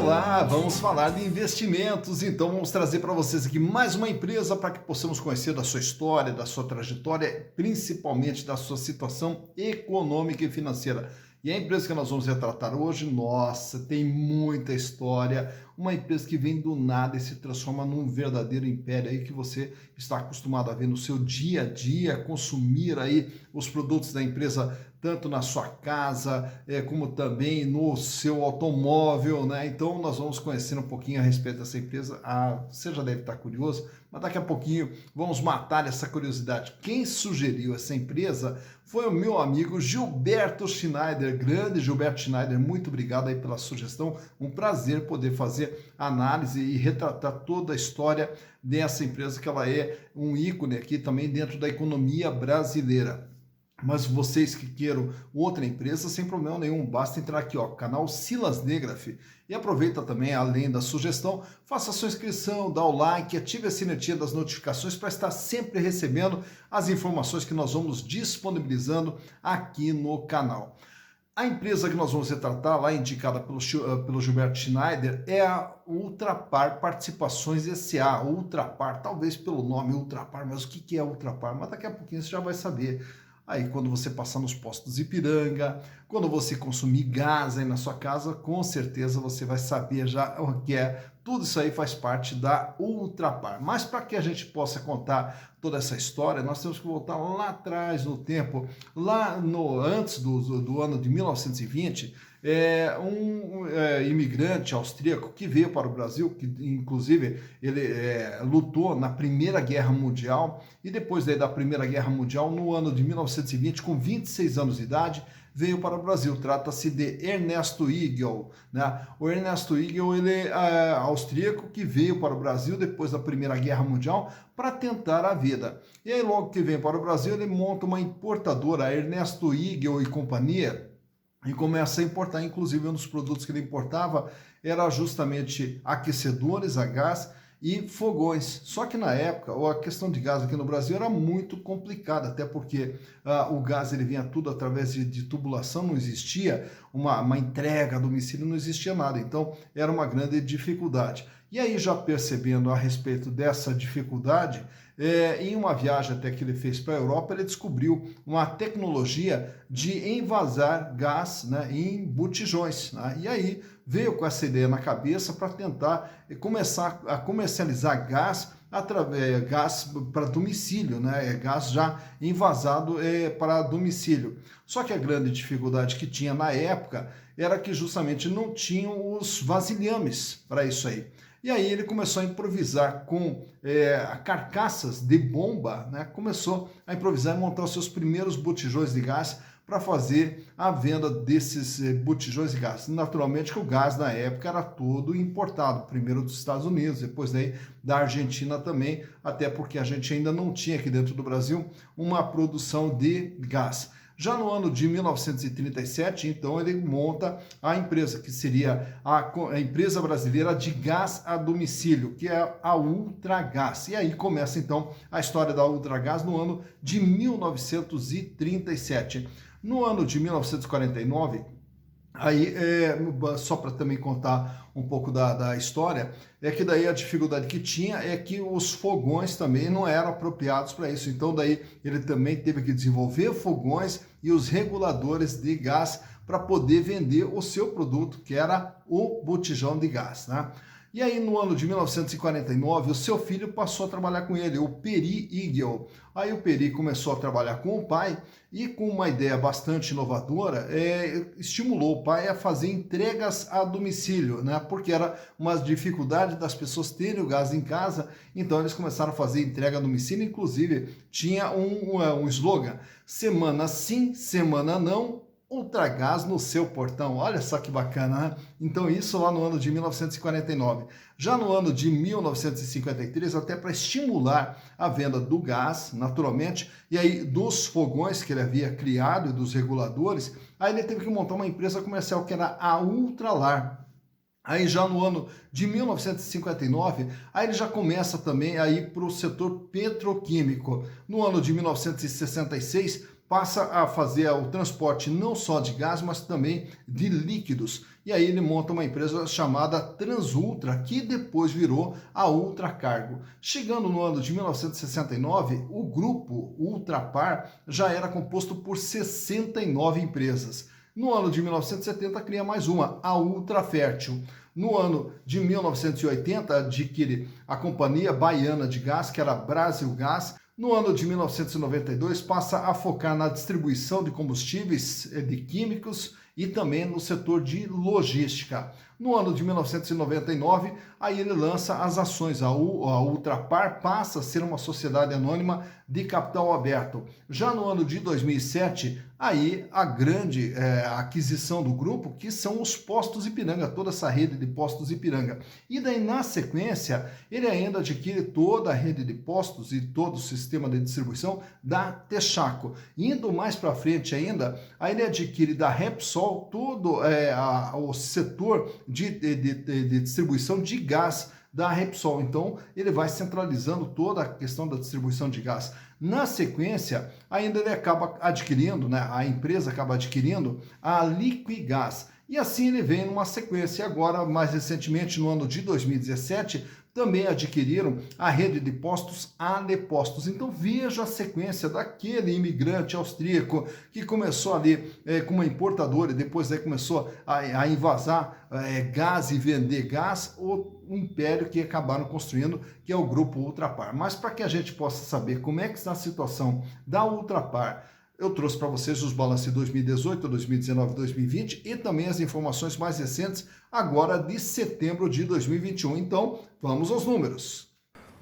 Olá, vamos falar de investimentos. Então, vamos trazer para vocês aqui mais uma empresa para que possamos conhecer da sua história, da sua trajetória, principalmente da sua situação econômica e financeira. E a empresa que nós vamos retratar hoje, nossa, tem muita história. Uma empresa que vem do nada e se transforma num verdadeiro império aí que você está acostumado a ver no seu dia a dia, consumir aí os produtos da empresa tanto na sua casa, como também no seu automóvel, né? Então nós vamos conhecer um pouquinho a respeito dessa empresa. Você já deve estar curioso, mas daqui a pouquinho vamos matar essa curiosidade. Quem sugeriu essa empresa foi o meu amigo Gilberto Schneider, grande Gilberto Schneider, muito obrigado aí pela sugestão, um prazer poder fazer análise e retratar toda a história dessa empresa, que ela é um ícone aqui também dentro da economia brasileira. Mas vocês que queiram outra empresa, sem problema nenhum, basta entrar aqui, ó, canal Silas Negraf, e aproveita também, além da sugestão, faça a sua inscrição, dá o like, ative a sinetinha das notificações para estar sempre recebendo as informações que nós vamos disponibilizando aqui no canal. A empresa que nós vamos retratar, lá indicada pelo Gilberto Schneider, é a Ultrapar Participações S.A. Ultrapar, talvez pelo nome Ultrapar, mas o que é Ultrapar? Mas daqui a pouquinho você já vai saber. Aí quando você passar nos postos Ipiranga, quando você consumir gás aí na sua casa, com certeza você vai saber já o que é. Tudo isso aí faz parte da Ultrapar. Mas para que a gente possa contar toda essa história, nós temos que voltar lá atrás no tempo, antes do ano de 1920, um imigrante austríaco que veio para o Brasil, que inclusive ele lutou na Primeira Guerra Mundial, e depois da Primeira Guerra Mundial, no ano de 1920, com 26 anos de idade, veio para o Brasil. Trata-se de Ernesto Igel, né? O Ernesto Igel, ele é austríaco que veio para o Brasil depois da Primeira Guerra Mundial para tentar a vida. E aí logo que vem para o Brasil, ele monta uma importadora, a Ernesto Igel e Companhia, e começa a importar. Inclusive um dos produtos que ele importava era justamente aquecedores a gás e fogões. Só que na época a questão de gás aqui no Brasil era muito complicada, até porque o gás ele vinha tudo através de tubulação, não existia uma entrega a domicílio, não existia nada, então era uma grande dificuldade. E aí, já percebendo a respeito dessa dificuldade, em uma viagem até que ele fez para a Europa, ele descobriu uma tecnologia de envasar gás, né, em botijões, né? E aí veio com essa ideia na cabeça para tentar começar a comercializar gás gás para domicílio, né? Gás já envasado para domicílio. Só que a grande dificuldade que tinha na época era que justamente não tinham os vasilhames para isso aí. E aí ele começou a improvisar com carcaças de bomba, né? Começou a improvisar e montar os seus primeiros botijões de gás para fazer a venda desses botijões de gás. Naturalmente que o gás na época era todo importado, primeiro dos Estados Unidos, depois daí da Argentina também, até porque a gente ainda não tinha aqui dentro do Brasil uma produção de gás. Já no ano de 1937, então, ele monta a empresa, que seria a empresa brasileira de gás a domicílio, que é a Ultragás. E aí começa, então, a história da Ultragás no ano de 1937. No ano de 1949, aí, só para também contar um pouco da história, é que daí a dificuldade que tinha é que os fogões também não eram apropriados para isso. Então daí ele também teve que desenvolver fogões e os reguladores de gás para poder vender o seu produto, que era o botijão de gás, né? E aí, no ano de 1949, o seu filho passou a trabalhar com ele, o Peri Igel. Aí o Peri começou a trabalhar com o pai e, com uma ideia bastante inovadora, estimulou o pai a fazer entregas a domicílio, né? Porque era uma dificuldade das pessoas terem o gás em casa, então eles começaram a fazer entrega a domicílio. Inclusive, tinha um slogan: semana sim, semana não, Ultragás no seu portão. Olha só que bacana, né? Então isso lá no ano de 1949. Já no ano de 1953, até para estimular a venda do gás, naturalmente, e aí dos fogões que ele havia criado e dos reguladores, aí ele teve que montar uma empresa comercial que era a Ultralar. Aí já no ano de 1959, aí ele já começa também a ir para o setor petroquímico. No ano de 1966, passa a fazer o transporte não só de gás, mas também de líquidos. E aí ele monta uma empresa chamada Transultra, que depois virou a Ultracargo. Chegando no ano de 1969, o grupo Ultrapar já era composto por 69 empresas. No ano de 1970, cria mais uma, a Ultrafértil. No ano de 1980, adquire a Companhia Baiana de Gás, que era Brasilgás. No ano de 1992, passa a focar na distribuição de combustíveis, de químicos e também no setor de logística. No ano de 1999, aí ele lança as ações. A Ultrapar passa a ser uma sociedade anônima de capital aberto. Já no ano de 2007, aí a grande aquisição do grupo, que são os postos Ipiranga, toda essa rede de postos Ipiranga. E daí, na sequência, ele ainda adquire toda a rede de postos e todo o sistema de distribuição da Texaco. Indo mais para frente ainda, aí ele adquire da Repsol todo o setor de distribuição de gás da Repsol. Então, ele vai centralizando toda a questão da distribuição de gás. Na sequência, ainda ele acaba adquirindo, a empresa acaba adquirindo a Liquigás. E assim ele vem numa sequência. Agora, mais recentemente, no ano de 2017, também adquiriram a rede de postos Alepostos. Então veja a sequência daquele imigrante austríaco que começou ali com uma importadora e depois começou a invasar gás e vender gás, o império que acabaram construindo, que é o grupo Ultrapar. Mas para que a gente possa saber como é que está a situação da Ultrapar, eu trouxe para vocês os balanços de 2018, 2019, 2020 e também as informações mais recentes agora de setembro de 2021. Então, vamos aos números.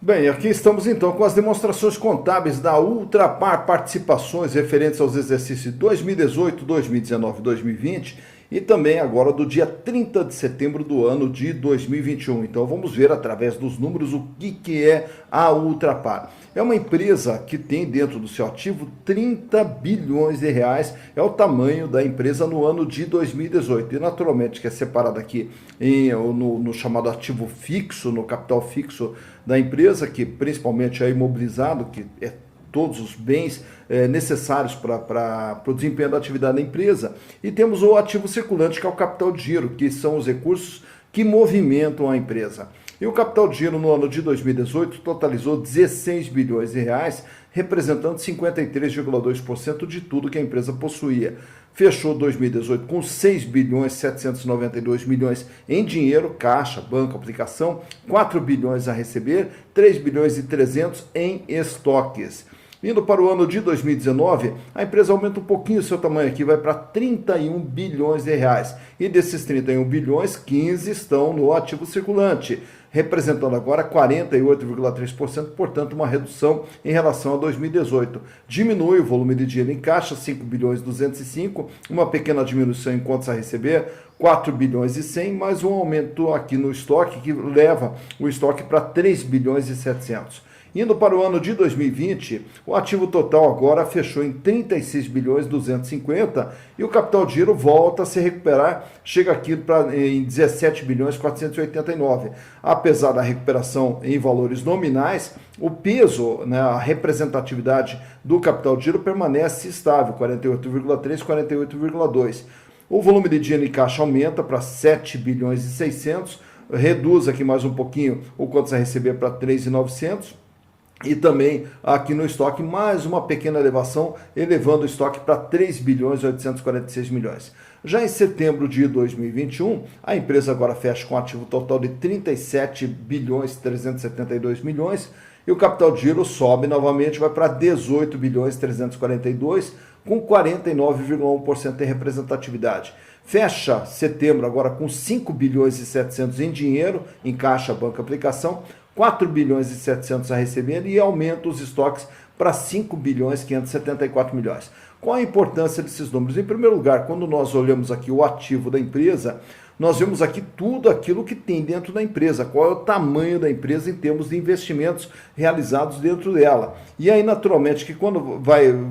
Bem, aqui estamos então com as demonstrações contábeis da Ultrapar Participações referentes aos exercícios de 2018, 2019 e 2020 e também agora do dia 30 de setembro do ano de 2021. Então vamos ver através dos números o que é a Ultrapar. É uma empresa que tem dentro do seu ativo 30 bilhões de reais, é o tamanho da empresa no ano de 2018. E naturalmente que é separado aqui no chamado ativo fixo, no capital fixo da empresa, que principalmente é imobilizado, que é todos os bens necessários para o desempenho da atividade da empresa. E temos o ativo circulante, que é o capital de giro, que são os recursos que movimentam a empresa. E o capital de giro no ano de 2018 totalizou 16 bilhões de reais, representando 53,2% de tudo que a empresa possuía. Fechou 2018 com 6 bilhões 792 milhões em dinheiro, caixa, banco, aplicação, 4 bilhões a receber, 3 bilhões e 300 em estoques. Indo para o ano de 2019, a empresa aumenta um pouquinho o seu tamanho aqui, vai para 31 bilhões de reais. E desses 31 bilhões, 15 estão no ativo circulante, representando agora 48,3%, portanto uma redução em relação a 2018. Diminui o volume de dinheiro em caixa, 5 bilhões 205, uma pequena diminuição em contas a receber, 4 bilhões e 100, mais um aumento aqui no estoque, que leva o estoque para 3 bilhões e 700. Indo para o ano de 2020, o ativo total agora fechou em 36 bilhões 250 e o capital de giro volta a se recuperar, chega aqui em 17 bilhões 489. Apesar da recuperação em valores nominais, o peso, a representatividade do capital de giro permanece estável, 48,3, 48,2. O volume de dinheiro em caixa aumenta para 7 bilhões e 600, reduz aqui mais um pouquinho o quanto a receber para 3,900. E também aqui no estoque mais uma pequena elevação, elevando o estoque para 3 bilhões e 846 milhões. Já em setembro de 2021, a empresa agora fecha com um ativo total de 37 bilhões 372 milhões e o capital de giro sobe novamente, vai para 18 bilhões 342, com 49,1% de representatividade. Fecha setembro agora com 5 bilhões e 700 em dinheiro, em caixa, banco, aplicação, 4 bilhões e 700 a receber e aumenta os estoques para 5 bilhões e 574 milhões. Qual a importância desses números? Em primeiro lugar, quando nós olhamos aqui o ativo da empresa, nós vemos aqui tudo aquilo que tem dentro da empresa, qual é o tamanho da empresa em termos de investimentos realizados dentro dela. E aí, naturalmente, que quando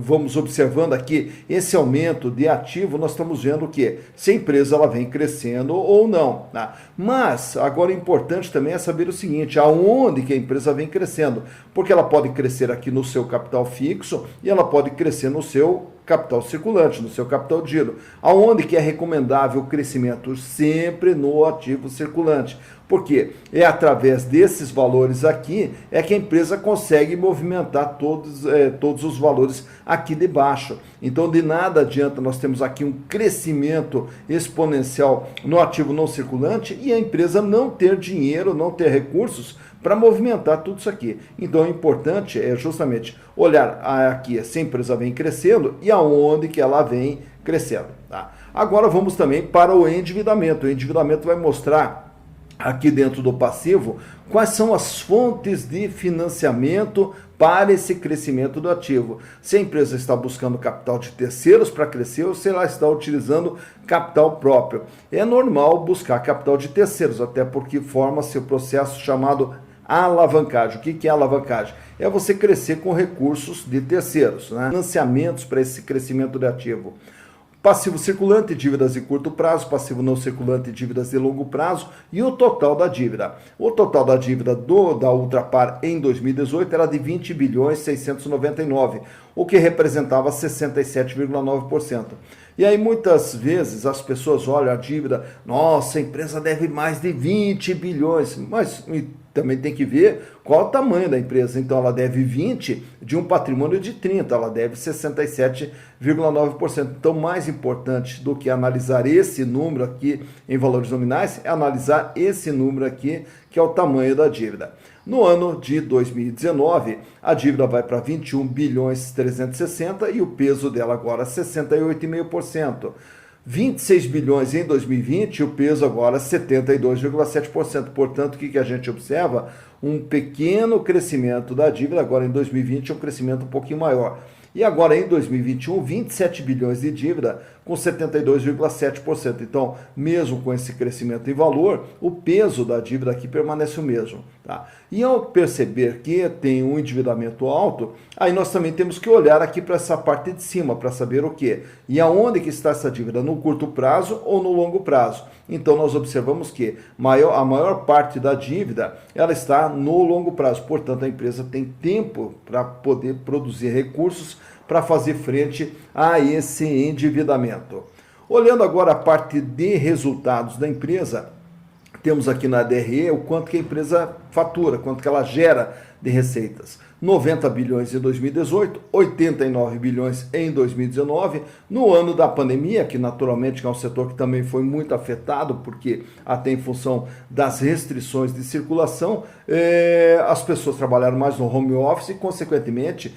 vamos observando aqui esse aumento de ativo, nós estamos vendo que se a empresa ela vem crescendo ou não. Tá? Mas, agora, o importante também é saber o seguinte, aonde que a empresa vem crescendo, porque ela pode crescer aqui no seu capital fixo e ela pode crescer no seu capital circulante, no seu capital de giro. Aonde que é recomendável o crescimento? Sempre no ativo circulante. Porque é através desses valores aqui é que a empresa consegue movimentar todos os valores aqui de baixo. Então, de nada adianta nós temos aqui um crescimento exponencial no ativo não circulante e a empresa não ter dinheiro, não ter recursos para movimentar tudo isso aqui. Então, o importante é justamente olhar aqui se a empresa vem crescendo e aonde que ela vem crescendo. Tá? Agora, vamos também para o endividamento. O endividamento vai mostrar aqui dentro do passivo quais são as fontes de financiamento para esse crescimento do ativo. Se a empresa está buscando capital de terceiros para crescer ou se ela está utilizando capital próprio. É normal buscar capital de terceiros, até porque forma-se o processo chamado alavancagem. O que é alavancagem? É você crescer com recursos de terceiros, né? Financiamentos para esse crescimento de ativo. Passivo circulante, dívidas de curto prazo, passivo não circulante, dívidas de longo prazo e o total da dívida. O total da dívida da Ultrapar em 2018 era de 20 bilhões 699, o que representava 67,9%. E aí muitas vezes as pessoas olham a dívida, nossa, a empresa deve mais de 20 bilhões, mas também tem que ver qual o tamanho da empresa. Então ela deve 20 de um patrimônio de 30, ela deve 67,9%. Então mais importante do que analisar esse número aqui em valores nominais é analisar esse número aqui, que é o tamanho da dívida. No ano de 2019, a dívida vai para 21 bilhões 360 e o peso dela agora 68,5%. 26 bilhões em 2020 e o peso agora 72,7%. Portanto, o que a gente observa? Um pequeno crescimento da dívida, agora em 2020 um crescimento um pouquinho maior. E agora em 2021, 27 bilhões de dívida com 72,7%. Então, mesmo com esse crescimento em valor, o peso da dívida aqui permanece o mesmo. Tá? E ao perceber que tem um endividamento alto, aí nós também temos que olhar aqui para essa parte de cima para saber o quê? E aonde que está essa dívida? No curto prazo ou no longo prazo? Então, nós observamos que a maior parte da dívida ela está no longo prazo. Portanto, a empresa tem tempo para poder produzir recursos para fazer frente a esse endividamento. Olhando agora a parte de resultados da empresa, temos aqui na DRE o quanto que a empresa fatura, quanto que ela gera de receitas. 90 bilhões em 2018, 89 bilhões em 2019. No ano da pandemia, que naturalmente é um setor que também foi muito afetado, porque até em função das restrições de circulação, as pessoas trabalharam mais no home office e, consequentemente,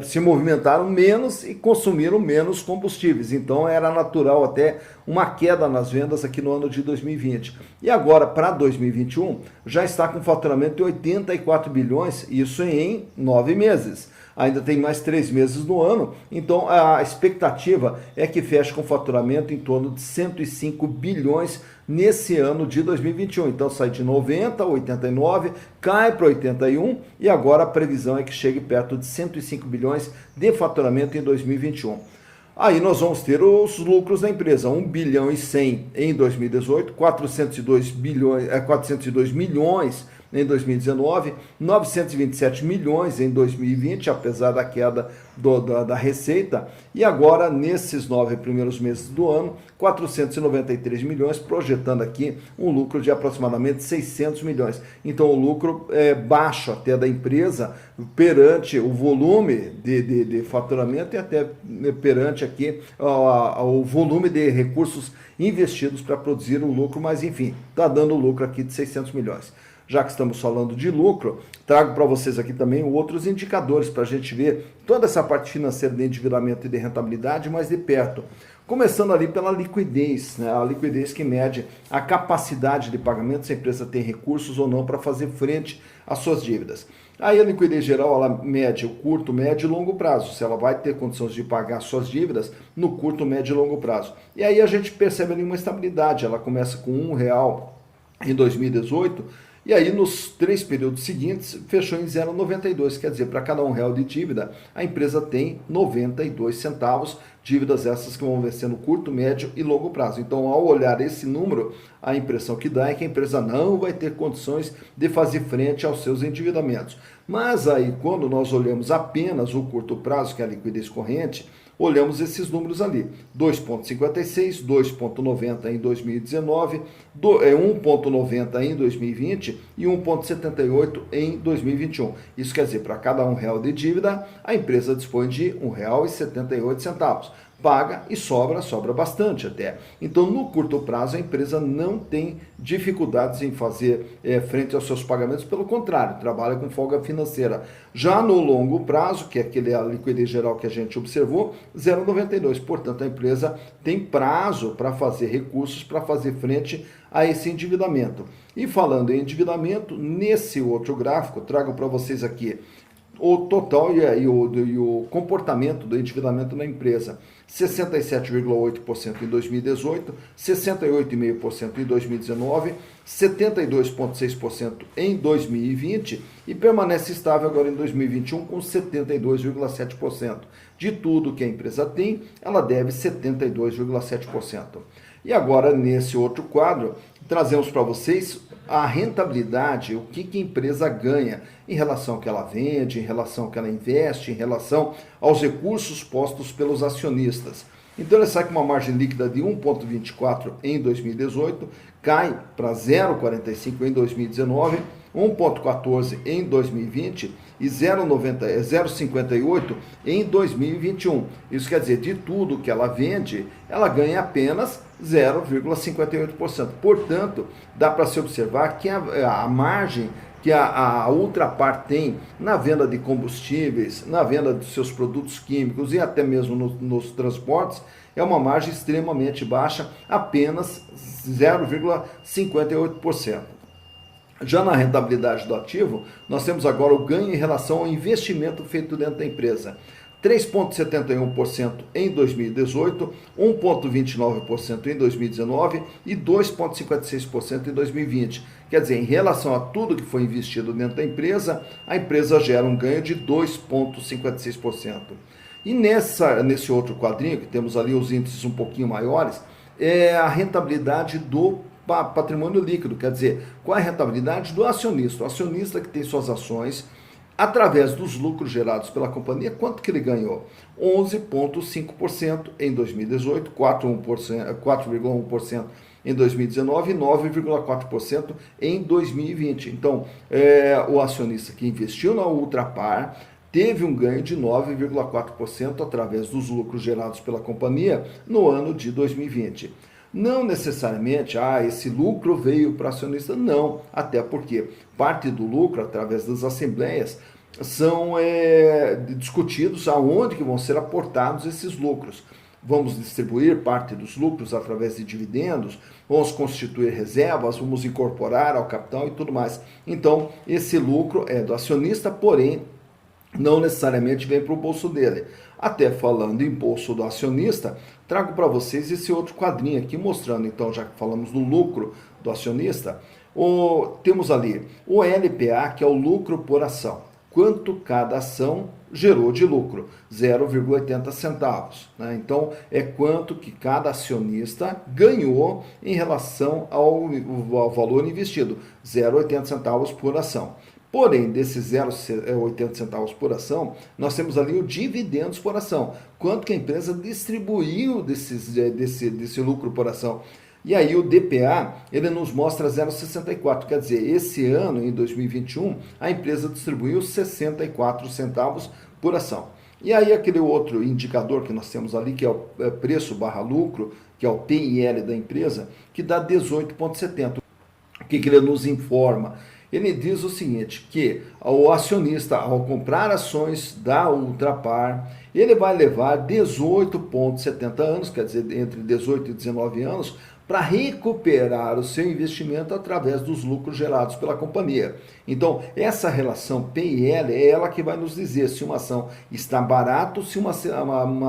se movimentaram menos e consumiram menos combustíveis. Então, era natural até uma queda nas vendas aqui no ano de 2020. E agora, para 2021, já está com faturamento de 84 bilhões, isso em 9 meses. Ainda tem mais 3 meses no ano, então a expectativa é que feche com faturamento em torno de 105 bilhões nesse ano de 2021. Então sai de 90, 89, cai para 81 e agora a previsão é que chegue perto de 105 bilhões de faturamento em 2021. Aí nós vamos ter os lucros da empresa, 1 bilhão e 100 em 2018, 402 milhões em 2019, 927 milhões em 2020, apesar da queda da receita, e agora, nesses 9 primeiros meses do ano, 493 milhões, projetando aqui um lucro de aproximadamente 600 milhões. Então, o lucro é baixo até da empresa, perante o volume de faturamento e até perante aqui o volume de recursos investidos para produzir um lucro, mas enfim, está dando lucro aqui de 600 milhões. Já que estamos falando de lucro, trago para vocês aqui também outros indicadores para a gente ver toda essa parte financeira de endividamento e de rentabilidade mais de perto. Começando ali pela liquidez, né? A liquidez que mede a capacidade de pagamento, se a empresa tem recursos ou não para fazer frente às suas dívidas. Aí a liquidez geral, ela mede o curto, médio e longo prazo, se ela vai ter condições de pagar suas dívidas no curto, médio e longo prazo. E aí a gente percebe ali uma estabilidade, ela começa com R$ 1 em 2018, e aí nos 3 períodos seguintes fechou em 0,92, quer dizer, para cada R$ 1 de dívida, a empresa tem 92 centavos, dívidas essas que vão vencer no curto, médio e longo prazo. Então, ao olhar esse número, a impressão que dá é que a empresa não vai ter condições de fazer frente aos seus endividamentos. Mas aí, quando nós olhamos apenas o curto prazo, que é a liquidez corrente, olhamos esses números ali, 2,56, 2,90 em 2019, 1,90 em 2020 e 1,78 em 2021. Isso quer dizer, para cada R$ 1 de dívida, a empresa dispõe de R$ 1,78. Paga e sobra bastante até. Então, no curto prazo, a empresa não tem dificuldades em fazer frente aos seus pagamentos, pelo contrário, trabalha com folga financeira. Já no longo prazo, que é a liquidez geral que a gente observou, 0,92. Portanto, a empresa tem prazo para fazer recursos, para fazer frente a esse endividamento. E falando em endividamento, nesse outro gráfico, trago para vocês aqui o total e o comportamento do endividamento na empresa. 67,8% em 2018, 68,5% em 2019, 72,6% em 2020 e permanece estável agora em 2021 com 72,7%. De tudo que a empresa tem, ela deve 72,7%. E agora, nesse outro quadro, trazemos para vocês a rentabilidade, o que a empresa ganha em relação ao que ela vende, em relação ao que ela investe, em relação aos recursos postos pelos acionistas. Então, ele sai com uma margem líquida de 1,24 em 2018, cai para 0,45 em 2019, 1,14 em 2020 e 0,58 em 2021. Isso quer dizer, de tudo que ela vende, ela ganha apenas 0,58%. Portanto, dá para se observar que a margem que a Ultrapar tem na venda de combustíveis, na venda dos seus produtos químicos e até mesmo nos transportes, é uma margem extremamente baixa, apenas 0,58%. Já na rentabilidade do ativo, nós temos agora o ganho em relação ao investimento feito dentro da empresa. 3,71% em 2018, 1,29% em 2019 e 2,56% em 2020. Quer dizer, em relação a tudo que foi investido dentro da empresa, a empresa gera um ganho de 2,56%. E nesse outro quadrinho, que temos ali os índices um pouquinho maiores, é a rentabilidade do patrimônio líquido, quer dizer, qual é a rentabilidade do acionista? O acionista que tem suas ações, através dos lucros gerados pela companhia, quanto que ele ganhou? 11,5% em 2018, 4,1% em 2019 e 9,4% em 2020. Então, o acionista que investiu na Ultrapar teve um ganho de 9,4% através dos lucros gerados pela companhia no ano de 2020. Não necessariamente, esse lucro veio para o acionista, não, até porque parte do lucro, através das assembleias, são discutidos aonde que vão ser aportados esses lucros. Vamos distribuir parte dos lucros através de dividendos, vamos constituir reservas, vamos incorporar ao capital e tudo mais. Então, esse lucro é do acionista, porém, não necessariamente vem para o bolso dele. Até falando em bolso do acionista, trago para vocês esse outro quadrinho aqui mostrando, então, já que falamos do lucro do acionista, temos ali o LPA, que é o lucro por ação. Quanto cada ação gerou de lucro? 0,80 centavos. Né? Então, é quanto que cada acionista ganhou em relação ao valor investido, 0,80 centavos por ação. Porém, desses 0,80 centavos por ação, nós temos ali o dividendos por ação. Quanto que a empresa distribuiu desse lucro por ação. E aí o DPA, ele nos mostra 0,64. Quer dizer, esse ano, em 2021, a empresa distribuiu 64 centavos por ação. E aí aquele outro indicador que nós temos ali, que é o preço barra lucro, que é o PIL da empresa, que dá 18,70. O que ele nos informa? ele diz o seguinte, que o acionista, ao comprar ações da Ultrapar, ele vai levar 18,70 anos, quer dizer, entre 18 e 19 anos, para recuperar o seu investimento através dos lucros gerados pela companhia. Então, essa relação P/L é ela que vai nos dizer se uma ação está barata ou se uma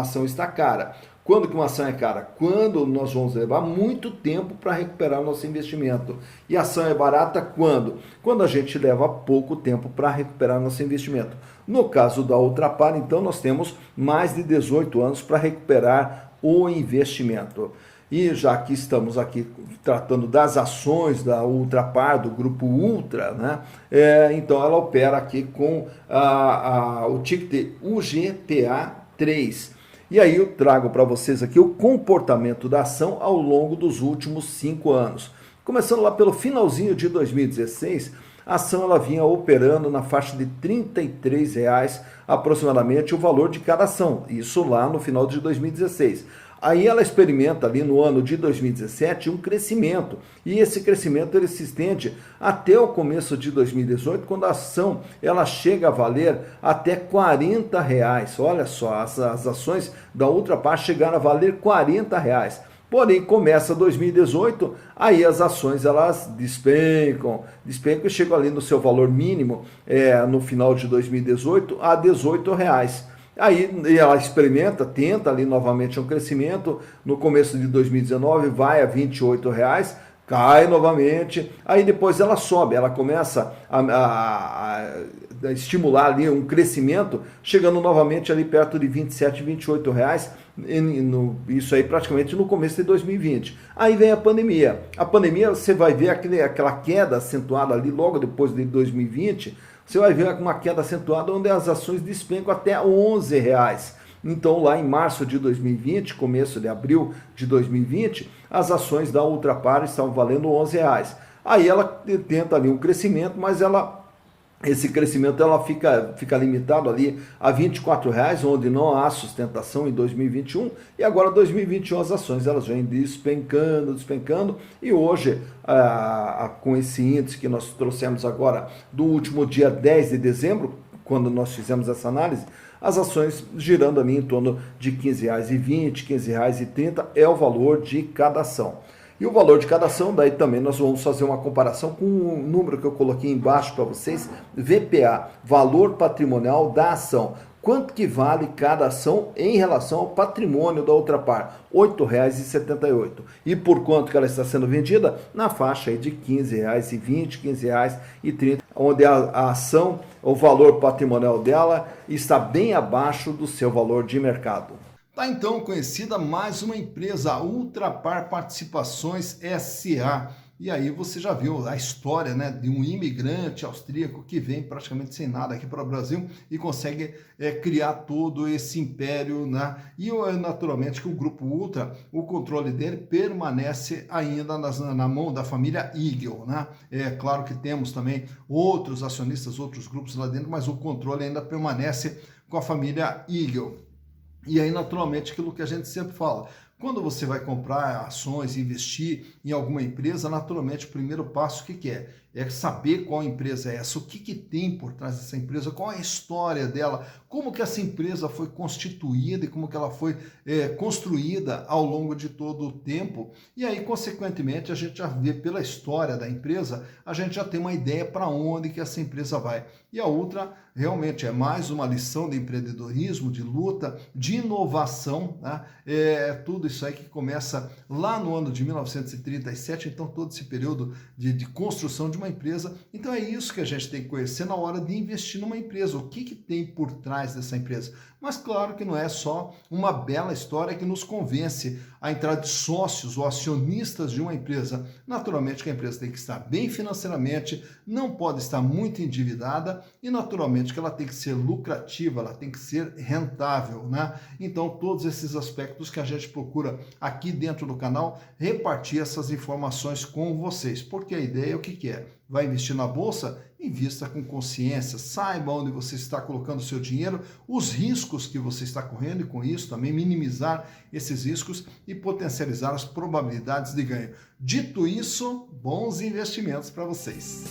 ação está cara. Quando que uma ação é cara? Quando nós vamos levar muito tempo para recuperar o nosso investimento. E a ação é barata quando? Quando a gente leva pouco tempo para recuperar nosso investimento. No caso da Ultrapar, então, nós temos mais de 18 anos para recuperar o investimento. E já que estamos aqui tratando das ações da Ultrapar, do grupo Ultra, né? Então ela opera aqui com o ticket UGPA3. E aí eu trago para vocês aqui o comportamento da ação ao longo dos últimos 5 anos. Começando lá pelo finalzinho de 2016, a ação ela vinha operando na faixa de R$ 33,00 aproximadamente o valor de cada ação, isso lá no final de 2016. Aí ela experimenta ali no ano de 2017 um crescimento, e esse crescimento ele se estende até o começo de 2018, quando a ação ela chega a valer até R$ 40,00. Olha só, as ações da Ultrapar chegaram a valer R$ 40,00. Porém, começa 2018, aí as ações elas despencam e chegam ali no seu valor mínimo no final de 2018 a R$ 18,00. Aí ela experimenta, tenta ali novamente um crescimento, no começo de 2019 vai a R$ 28,00, cai novamente, aí depois ela sobe, ela começa a estimular ali um crescimento, chegando novamente ali perto de R$ 27, R$ 28,00, isso aí praticamente no começo de 2020. Aí vem a pandemia. A pandemia você vai ver aquela queda acentuada ali logo depois de 2020, você vai ver uma queda acentuada onde as ações despencam até R$ 11,00. Então, lá em março de 2020, começo de abril de 2020, as ações da Ultrapar estavam valendo R$ 11,00. Aí ela tenta ali um crescimento, mas esse crescimento ela fica limitado ali a R$ 24,00, onde não há sustentação em 2021, e agora 2021 as ações elas vêm despencando, e hoje com esse índice que nós trouxemos agora do último dia 10 de dezembro, quando nós fizemos essa análise, as ações girando ali em torno de R$ 15,20, R$ 15,30 é o valor de cada ação. E o valor de cada ação, daí também nós vamos fazer uma comparação com o número que eu coloquei embaixo para vocês, VPA, valor patrimonial da ação. Quanto que vale cada ação em relação ao patrimônio da Ultrapar? R$ 8,78. E por quanto que ela está sendo vendida? Na faixa aí de R$ 15,20, R$ 15,30, onde a ação, o valor patrimonial dela está bem abaixo do seu valor de mercado. Tá então conhecida mais uma empresa, a Ultrapar Participações S.A. E aí você já viu a história, né, de um imigrante austríaco que vem praticamente sem nada aqui para o Brasil e consegue criar todo esse império, né? E naturalmente que o Grupo Ultra, o controle dele permanece ainda na mão da família Igel, né? É claro que temos também outros acionistas, outros grupos lá dentro, mas o controle ainda permanece com a família Igel. E aí, naturalmente, aquilo que a gente sempre fala, quando você vai comprar ações, investir em alguma empresa, naturalmente, o primeiro passo, o que é? É saber qual empresa é essa, o que tem por trás dessa empresa, qual é a história dela, como que essa empresa foi constituída e como que ela foi construída ao longo de todo o tempo. E aí, consequentemente, a gente já vê pela história da empresa, a gente já tem uma ideia para onde que essa empresa vai. E a outra, realmente, é mais uma lição de empreendedorismo, de luta, de inovação, né? Tudo isso aí que começa lá no ano de 1937, então todo esse período de construção de uma empresa. Então é isso que a gente tem que conhecer na hora de investir numa empresa, o que tem por trás dessa empresa. Mas claro que não é só uma bela história que nos convence a entrar de sócios ou acionistas de uma empresa. Naturalmente que a empresa tem que estar bem financeiramente, não pode estar muito endividada e naturalmente que ela tem que ser lucrativa, ela tem que ser rentável, né? Então todos esses aspectos que a gente procura aqui dentro do canal, repartir essas informações com vocês, porque a ideia é o que é? Vai investir na bolsa? Invista com consciência, saiba onde você está colocando o seu dinheiro, os riscos que você está correndo e com isso também minimizar esses riscos e potencializar as probabilidades de ganho. Dito isso, bons investimentos para vocês.